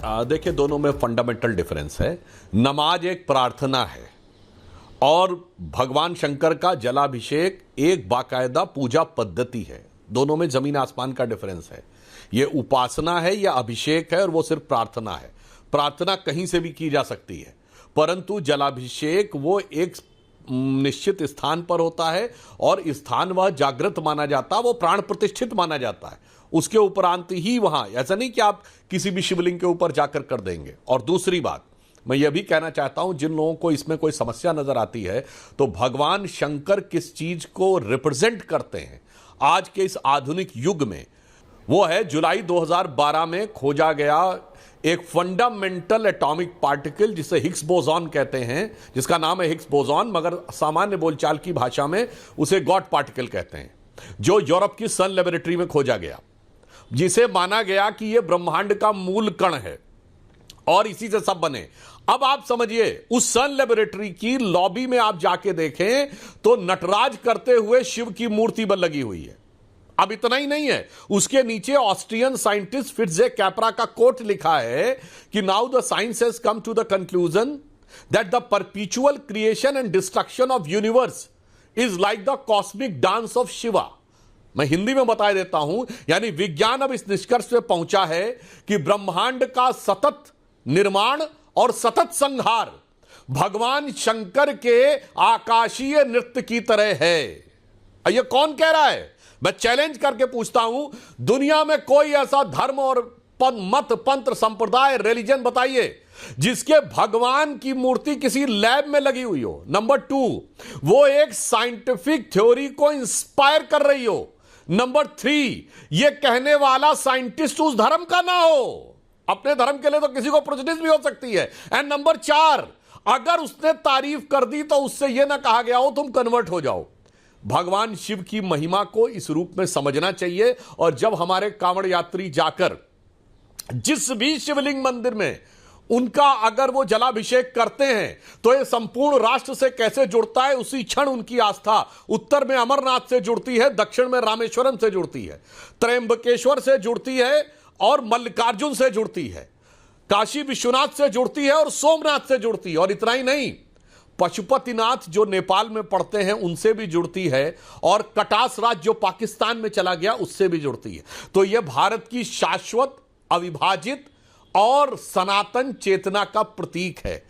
देखिए, दोनों में फंडामेंटल डिफरेंस है। नमाज एक प्रार्थना है और भगवान शंकर का जलाभिषेक एक बाकायदा पूजा पद्धति है। दोनों में जमीन आसमान का डिफरेंस है। ये उपासना है या अभिषेक है और वो सिर्फ प्रार्थना है। प्रार्थना कहीं से भी की जा सकती है, परंतु जलाभिषेक वो एक निश्चित स्थान पर होता है और स्थान वह जागृत माना जाता है, वो प्राण प्रतिष्ठित माना जाता है। उसके उपरांत ही वहां, ऐसा नहीं कि आप किसी भी शिवलिंग के ऊपर जाकर कर देंगे। और दूसरी बात मैं यह भी कहना चाहता हूं, जिन लोगों को इसमें कोई समस्या नजर आती है, तो भगवान शंकर किस चीज को रिप्रेजेंट करते हैं आज के इस आधुनिक युग में, वो है जुलाई 2012 में खोजा गया एक फंडामेंटल एटॉमिक पार्टिकल जिसे हिग्स बोसॉन कहते हैं, जिसका नाम है हिग्स बोसॉन, मगर सामान्य बोलचाल की भाषा में उसे गॉड पार्टिकल कहते हैं, जो यूरोप की सन लेबोरेटरी में खोजा गया, जिसे माना गया कि यह ब्रह्मांड का मूल कण है और इसी से सब बने। अब आप समझिए, उस सन लेबोरेटरी की लॉबी में आप जाके देखें तो नटराज करते हुए शिव की मूर्ति पर लगी हुई है। अब इतना ही नहीं है, उसके नीचे ऑस्ट्रियन साइंटिस्ट फिट्जे कैपरा का कोट लिखा है कि now the science has come to the conclusion that the perpetual creation and destruction of universe is like the cosmic dance of Shiva. मैं हिंदी में बता देता हूं, यानी विज्ञान अब इस निष्कर्ष पे पहुंचा है कि ब्रह्मांड का सतत निर्माण और सतत संहार भगवान शंकर के आकाशीय नृत्य की तरह है। यह कौन कह रहा है? मैं चैलेंज करके पूछता हूं, दुनिया में कोई ऐसा धर्म और मत, पंत्र, संप्रदाय, रिलीजन बताइए जिसके भगवान की मूर्ति किसी लैब में लगी हुई हो। नंबर 2, वो एक साइंटिफिक थ्योरी को इंस्पायर कर रही हो। नंबर 3, ये कहने वाला साइंटिस्ट उस धर्म का ना हो। अपने धर्म के लिए तो किसी को प्रेजुडिस भी हो सकती है। एंड नंबर 4, अगर उसने तारीफ कर दी तो उससे यह ना कहा गया हो तुम कन्वर्ट हो जाओ। भगवान शिव की महिमा को इस रूप में समझना चाहिए। और जब हमारे कांवड़ यात्री जाकर जिस भी शिवलिंग मंदिर में उनका अगर वो जलाभिषेक करते हैं तो ये संपूर्ण राष्ट्र से कैसे जुड़ता है, उसी क्षण उनकी आस्था उत्तर में अमरनाथ से जुड़ती है, दक्षिण में रामेश्वरम से जुड़ती है, त्रयंबकेश्वर से जुड़ती है और मल्लिकार्जुन से जुड़ती है, काशी विश्वनाथ से जुड़ती है और सोमनाथ से जुड़ती है। और इतना ही नहीं, पशुपतिनाथ जो नेपाल में पड़ते हैं उनसे भी जुड़ती है और कटास राज्य जो पाकिस्तान में चला गया उससे भी जुड़ती है। तो यह भारत की शाश्वत, अविभाजित और सनातन चेतना का प्रतीक है।